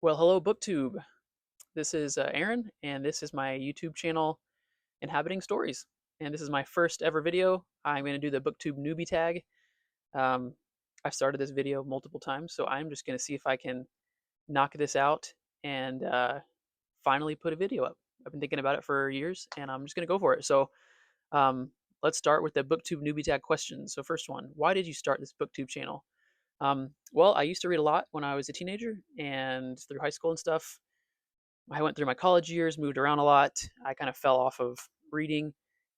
Well, hello, Booktube. This is Aaron, and this is my YouTube channel, Inhabiting Stories. And this is my first ever video. I'm going to do the Booktube Newbie Tag. Um, I've started this video multiple times, so I'm just going to see if I can knock this out and finally put a video up. I've been thinking about it for years, and I'm just going to go for it. So um, let's start with the Booktube Newbie Tag questions. So first one, why did you start this Booktube channel? Well, I used to read a lot when I was a teenager and through high school and stuff. I went through my college years, moved around a lot. I kind of fell off of reading,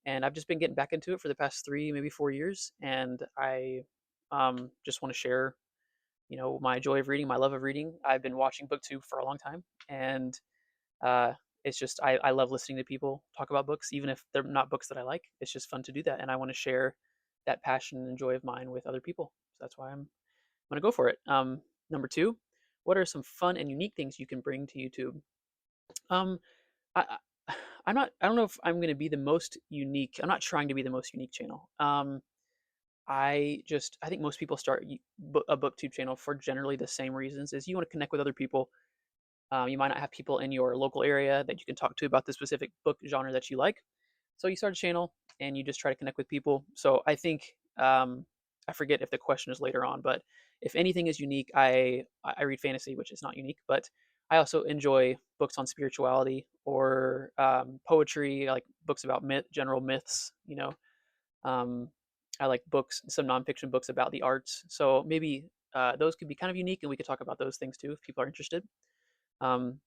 and I've just been getting back into it for the past 3, maybe 4 years. And I just want to share, my joy of reading, my love of reading. I've been watching BookTube for a long time, and uh, it's just I love listening to people talk about books, even if they're not books that I like. It's just fun to do that, and I want to share that passion and joy of mine with other people. So that's why I'm going to go for it. Number two, what are some fun and unique things you can bring to YouTube? Um, I I'm not. I don't know if I'm going to be the most unique. I'm not trying to be the most unique channel. I think most people start a booktube channel for generally the same reasons: is you want to connect with other people. You might not have people in your local area that you can talk to about the specific book genre that you like. So you start a channel and you just try to connect with people. So I think I forget if the question is later on, but if anything is unique, I read fantasy, which is not unique, but I also enjoy books on spirituality or poetry, like books about general myths. Um, I like books, some nonfiction books about the arts. So maybe those could be kind of unique, and we could talk about those things too if people are interested. Um,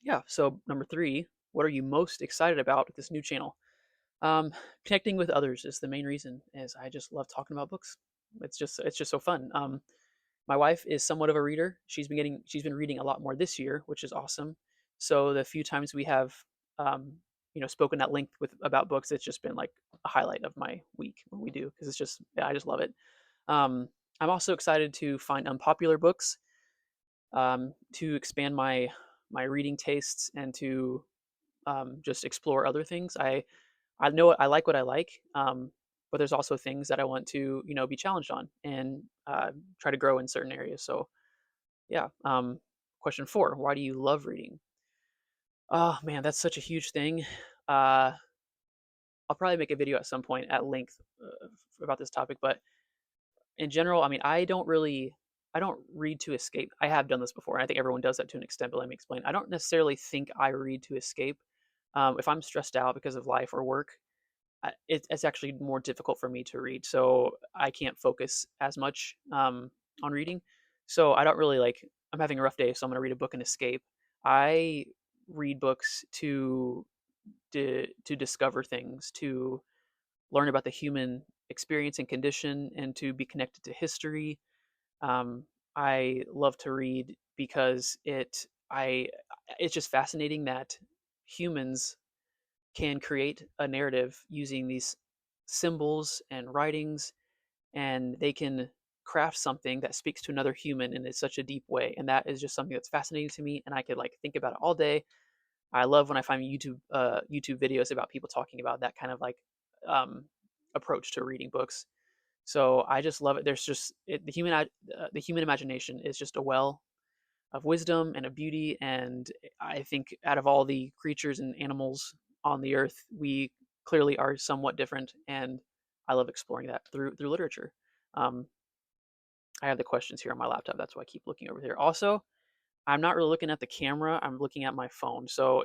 yeah. So number three, what are you most excited about with this new channel? Connecting with others is the main reason. Is I just love talking about books. It's just so fun. My wife is somewhat of a reader. She's been reading a lot more this year, which is awesome. So the few times we have spoken at length with about books, it's just been like a highlight of my week when we do, because it's just, yeah, I just love it. Um, I'm also excited to find unpopular books, to expand my reading tastes, and to just explore other things. I know I like what I like, but there's also things that I want to be challenged on and try to grow in certain areas. So yeah. Question four: why do you love reading? Oh man, that's such a huge thing. Uh, I'll probably make a video at some point at length about this topic, but in general, I mean, I don't read to escape. I have done this before, and I think everyone does that to an extent. But let me explain. I don't necessarily think I read to escape. If I'm stressed out because of life or work, it's actually more difficult for me to read, so I can't focus as much on reading. So I don't really like. I'm having a rough day, so I'm going to read a book and escape. I read books to discover things, to learn about the human experience and condition, and to be connected to history. Um, I love to read because it's just fascinating that humans can create a narrative using these symbols and writings, and they can craft something that speaks to another human in such a deep way. And that is just something that's fascinating to me, and I could like think about it all day. I love when I find YouTube videos about people talking about that kind of like um, approach to reading books. So I just love it. There's just the human imagination is just a well of wisdom and of beauty. And I think out of all the creatures and animals on the earth, we clearly are somewhat different. And I love exploring that through literature. Um, I have the questions here on my laptop. That's why I keep looking over here. Also, I'm not really looking at the camera. I'm looking at my phone. So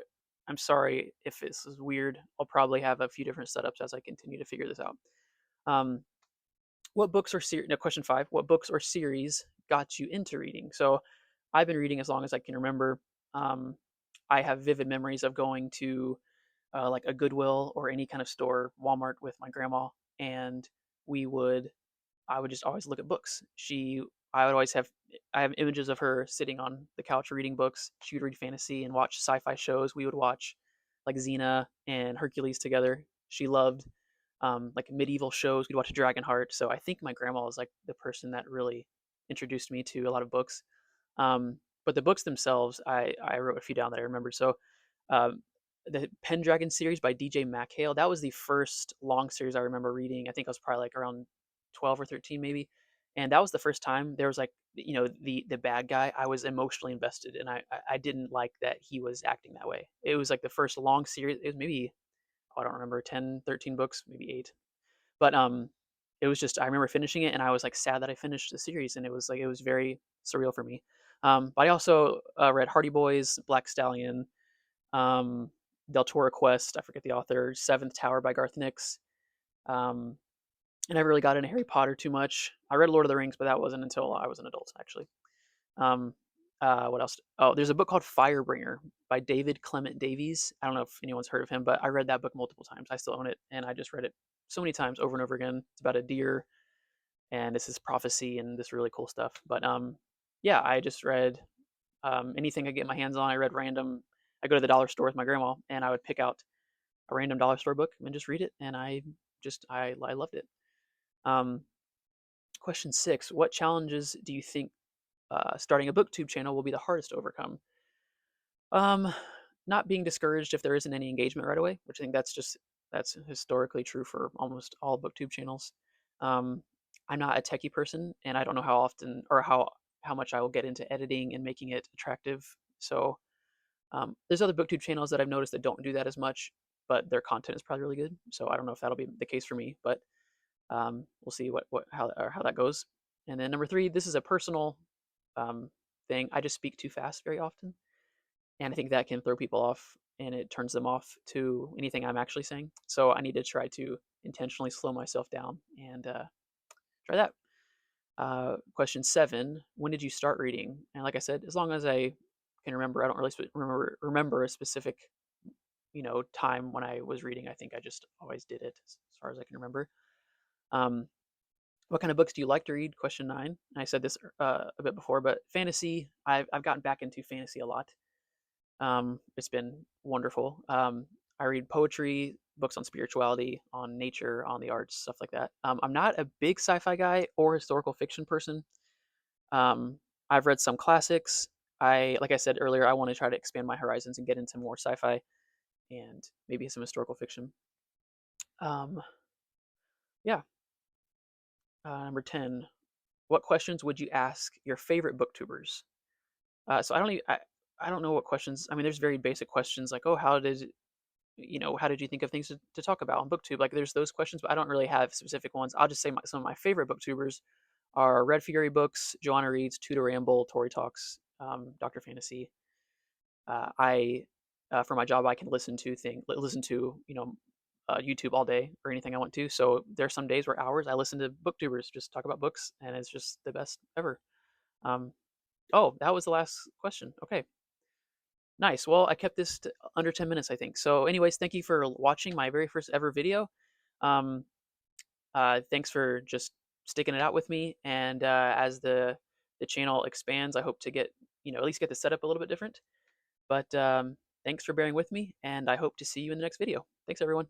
I'm sorry if this is weird. I'll probably have a few different setups as I continue to figure this out. Um, what books or series? No, question five. What books or series got you into reading? So I've been reading as long as I can remember. Um, I have vivid memories of going to like a Goodwill or any kind of store, Walmart, with my grandma, and we would I would just always look at books. I would always I have images of her sitting on the couch reading books. She would read fantasy and watch sci-fi shows. We would watch like Xena and Hercules together. She loved like medieval shows. We'd watch Dragonheart. So I think my grandma was like the person that really introduced me to a lot of books. But the books themselves, I wrote a few down that I remembered. So um, the Pendragon series by DJ MacHale, that was the first long series I remember reading. I think I was probably like around 12 or 13 maybe. And that was the first time there was like, the bad guy. I was emotionally invested, and I didn't like that he was acting that way. It was like the first long series. It was maybe, oh, I don't remember, 10, 13 books, maybe 8. But it was just, I remember finishing it, and I was like sad that I finished the series, and it was very surreal for me. But I also read Hardy Boys, Black Stallion, um, Del Toro Quest. I forget the author. Seventh Tower by Garth Nix. Um, I never really got into Harry Potter too much. I read Lord of the Rings, but that wasn't until I was an adult, actually. Um, what else? Oh, there's a book called Firebringer by David Clement Davies. I don't know if anyone's heard of him, but I read that book multiple times. I still own it, and I just read it so many times over and over again. It's about a deer, and this is prophecy and this really cool stuff. But yeah, I just read anything I get my hands on. I read random. I go to the dollar store with my grandma, and I would pick out a random dollar store book and just read it, and I loved it. Um, Question 6: what challenges do you think starting a booktube channel will be the hardest to overcome? Um, Not being discouraged if there isn't any engagement right away, which I think that's historically true for almost all booktube channels. Um, I'm not a techie person, and I don't know how often or how much I will get into editing and making it attractive. So there's other booktube channels that I've noticed that don't do that as much, but their content is probably really good. So I don't know if that'll be the case for me, but we'll see how that goes. And then number 3, this is a personal um, thing. I just speak too fast very often, and I think that can throw people off, and it turns them off to anything I'm actually saying. So I need to try to intentionally slow myself down and try that. Question 7: when did you start reading? And like I said, as long as I can remember, I don't really remember a specific time when I was reading. I think I just always did it as far as I can remember. Um, what kind of books do you like to read? Question 9. I said this a bit before, but fantasy. I've gotten back into fantasy a lot. It's been wonderful. I read poetry, books on spirituality, on nature, on the arts, stuff like that. I'm not a big sci-fi guy or historical fiction person. I've read some classics. Like I said earlier, I want to try to expand my horizons and get into more sci-fi and maybe some historical fiction. Um, yeah. Number 10. What questions would you ask your favorite booktubers? So I don't know what questions. I mean, there's very basic questions like, oh, how did you think of things to talk about on booktube? Like there's those questions, but I don't really have specific ones. I'll just say some of my favorite booktubers are Red Fury Books, Joanna Reads, Tudor Ramble, Tori Talks, Dr. Fantasy. I For my job I can listen to YouTube all day or anything I want to. So there's some days where hours I listen to booktubers just talk about books, and it's just the best ever. Um, oh, that was the last question. Okay, nice. Well, I kept this to under 10 minutes, I think. So, anyways, thank you for watching my very first ever video. Um, Thanks for just sticking it out with me. And as the channel expands, I hope to get at least get the setup a little bit different. But thanks for bearing with me, and I hope to see you in the next video. Thanks, everyone.